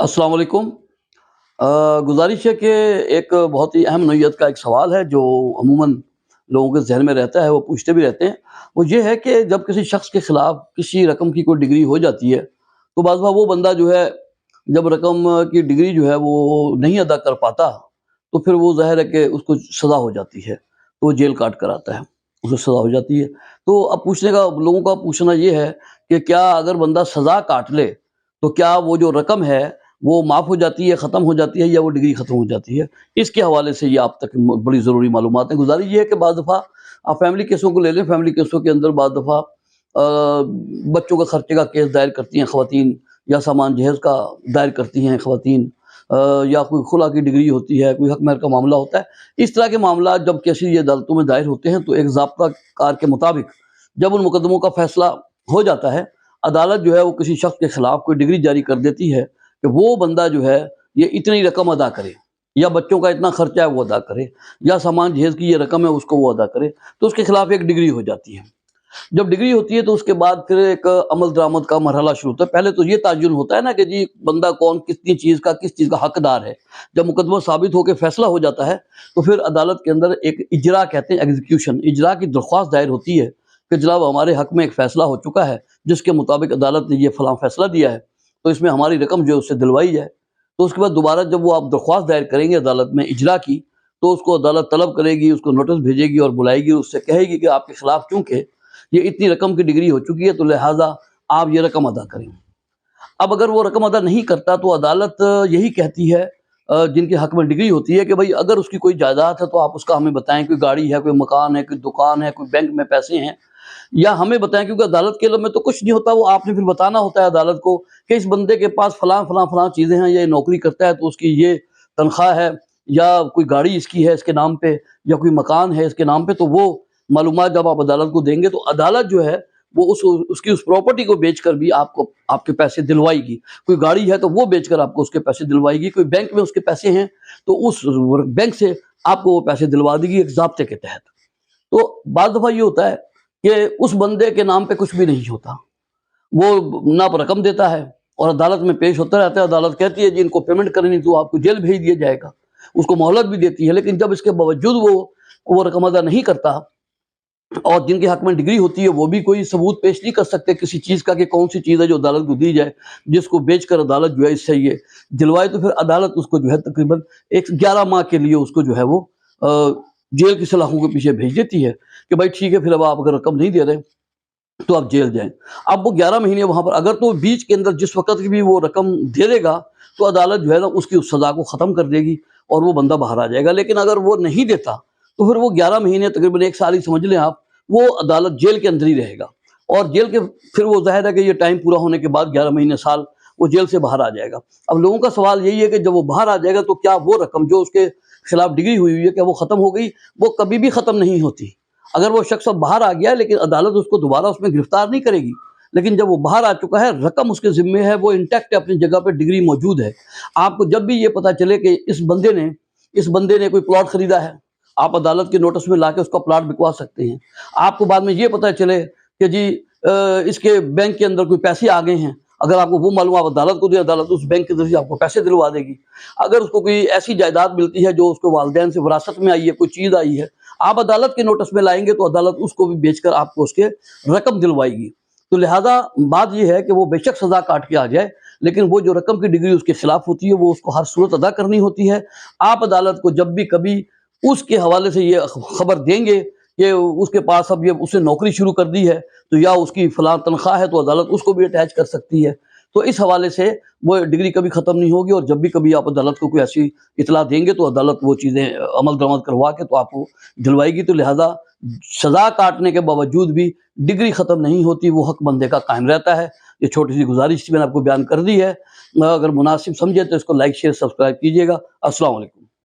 अस्सलाम वालेकुम। गुज़ारिश है कि एक बहुत ही अहम नौइयत का एक सवाल है जो अमूमन लोगों के ज़हन में रहता है, वो पूछते भी रहते हैं। वो ये है कि जब किसी शख़्स के ख़िलाफ़ किसी रकम की कोई डिग्री हो जाती है, तो बाज़ वो बंदा जो है, जब रकम की डिग्री जो है वो नहीं अदा कर पाता, तो फिर वो ज़ाहिर है कि उसको सज़ा हो जाती है, तो वो जेल काट कर आता है, उसे सज़ा हो जाती है। तो अब लोगों का पूछना ये है कि क्या अगर बंदा सज़ा काट ले, तो क्या वो जो रकम है वो माफ़ हो जाती है, ख़त्म हो जाती है, या वो डिग्री ख़त्म हो जाती है? इसके हवाले से ये आप तक बड़ी ज़रूरी मालूमात हैं। गुज़ारिश ये है कि बाज़ दफ़ा आप फैमिली केसों को ले लें, फैमिली केसों के अंदर बाज़ दफ़ा बच्चों के ख़र्चे का केस दायर करती हैं ख़वातीन, या सामान जहेज़ का दायर करती हैं ख़वातीन, या कोई खुला की डिग्री होती है, कोई हक़ महर का मामला होता है। इस तरह के मामला जब किसी अदालतों में दायर होते हैं, तो एक ज़ाब्ता कार के मुताबिक जब उन मुकदमों का फ़ैसला हो जाता है, अदालत जो है वो किसी शख़्स के ख़िलाफ़ कोई डिग्री जारी कर देती है कि वो बंदा जो है ये इतनी रकम अदा करे, या बच्चों का इतना खर्चा है वो अदा करे, या सामान जहेज़ की ये रकम है उसको वो अदा करे, तो उसके खिलाफ एक डिग्री हो जाती है। जब डिग्री होती है तो उसके बाद फिर एक अमल दरामद का मरहला शुरू होता है। पहले तो ये ताजुन होता है ना कि जी बंदा कौन किस चीज़ का हकदार है। जब मुकदमा साबित होकर फैसला हो जाता है, तो फिर अदालत के अंदर एक इजरा कहते हैं, एग्जीक्यूशन, इजरा की दरख्वास्त दायर होती है कि जनाब हमारे हक में एक फ़ैसला हो चुका है, जिसके मुताबिक अदालत ने ये फ़लाँ फ़ैसला दिया है, तो इसमें हमारी रकम जो है उससे दिलवाई जाए। तो उसके बाद दोबारा जब वो आप दरख्वास्त दायर करेंगे अदालत में इजरा की, तो उसको अदालत तलब करेगी, उसको नोटिस भेजेगी और बुलाएगी, उससे कहेगी कि आपके खिलाफ चूँकि ये इतनी रकम की डिग्री हो चुकी है, तो लिहाजा आप ये रकम अदा करें। अब अगर वो रकम अदा नहीं करता, तो अदालत यही कहती है जिनके हक में डिग्री होती है कि भाई अगर उसकी कोई जायदाद है तो आप उसका हमें बताएं, कोई गाड़ी है, कोई मकान है, कोई दुकान है, कोई बैंक में पैसे हैं, या हमें बताएं, क्योंकि अदालत के इल्म में तो कुछ नहीं होता, वो आपने फिर बताना होता है अदालत को कि इस बंदे के पास फलां फलां फलां चीज़ें हैं, ये नौकरी करता है तो उसकी ये तनख्वाह है, या कोई गाड़ी इसकी है इसके नाम पे, या कोई मकान है इसके नाम पे। तो वो मालूमात जब आप अदालत को देंगे, तो अदालत जो है वो उसकी उस प्रॉपर्टी को बेचकर भी आपको आपके पैसे दिलवाएगी। कोई गाड़ी है तो वो बेचकर आपको उसके पैसे दिलवाएगी, कोई बैंक में उसके पैसे हैं तो उस बैंक से आपको वो पैसे दिलवा देगी एक ज़ाब्ते के तहत। तो बाज़ दफ़ा ये होता है कि उस बंदे के नाम पे कुछ भी नहीं होता, वो ना रकम देता है और अदालत में पेश होता रहता है। अदालत कहती है जी इनको पेमेंट करनी तो आपको जेल भेज दिया जाएगा, उसको मोहलत भी देती है, लेकिन जब इसके बावजूद वो रकम अदा नहीं करता, और जिनके हक में डिग्री होती है वो भी कोई सबूत पेश नहीं कर सकते किसी चीज़ का कि कौन सी चीज़ है जो अदालत को दी जाए, जिसको बेचकर अदालत जो है इससे ये दिलवाए, तो फिर अदालत उसको जो है तकरीबन 11 माह के लिए उसको जो है वो जेल की सलाखों के पीछे भेज देती है कि भाई ठीक है, फिर अब आप अगर रकम नहीं दे रहे तो आप जेल जाएं। अब वो 11 महीने वहाँ पर, अगर तो बीच के अंदर जिस वक्त भी वो रकम दे देगा, तो अदालत जो है ना उसकी उस सज़ा को ख़त्म कर देगी और वो बंदा बाहर आ जाएगा। लेकिन अगर वो नहीं देता, तो फिर वो 11 महीने तकरीबन 1 साल ही समझ लें आप, वो अदालत जेल के अंदर ही रहेगा, और जेल के फिर वो ज़ाहिर है कि ये टाइम पूरा होने के बाद 11 महीने साल वो जेल से बाहर आ जाएगा। अब लोगों का सवाल यही है कि जब वो बाहर आ जाएगा, तो क्या वो रकम जो उसके खिलाफ डिग्री हुई है, क्या वो ख़त्म हो गई? वो कभी भी ख़त्म नहीं होती। अगर वो शख्स अब बाहर आ गया, लेकिन अदालत उसको दोबारा उसमें गिरफ्तार नहीं करेगी, लेकिन जब वो बाहर आ चुका है, रकम उसके ज़िम्मे है, वो इंटैक्ट है, अपनी जगह पे डिग्री मौजूद है। आपको जब भी ये पता चले कि इस बंदे ने कोई प्लॉट खरीदा है, आप अदालत के नोटिस में लाके उसका प्लॉट बिकवा सकते हैं। आपको बाद में ये पता चले कि जी इसके बैंक के अंदर कोई पैसे आ गए हैं, अगर आपको वो मालूम आप अदालत को दें, अदालत उस बैंक के जरिए आपको पैसे दिलवा देगी। अगर उसको कोई ऐसी जायदाद मिलती है जो उसको वालिदैन से विरासत में आई है, कोई चीज़ आई है, आप अदालत के नोटिस में लाएंगे तो अदालत उसको भी बेचकर आपको उसके रकम दिलवाएगी। तो लिहाजा बात यह है कि वो बेशक सज़ा काट के आ जाए, लेकिन वो जो रकम की डिग्री उसके खिलाफ होती है वो उसको हर सूरत अदा करनी होती है। आप अदालत को जब भी कभी उसके हवाले से ये खबर देंगे कि उसके पास अब ये उसने नौकरी शुरू कर दी है, तो या उसकी फलां तनख्वाह है, तो अदालत उसको भी अटैच कर सकती है। तो इस हवाले से वो डिग्री कभी ख़त्म नहीं होगी, और जब भी कभी आप अदालत को कोई ऐसी इतला देंगे, तो अदालत वो चीज़ें अमल दरामद करवा के तो आपको दिलवाएगी। तो लिहाजा सज़ा काटने के बावजूद भी डिग्री ख़त्म नहीं होती, वो हक बंदे का कायम रहता है। ये छोटी सी गुजारिश मैंने आपको बयान कर दी है। अगर मुनासिब समझे तो इसको लाइक शेयर सब्सक्राइब कीजिएगा। अस्सलाम वालेकुम।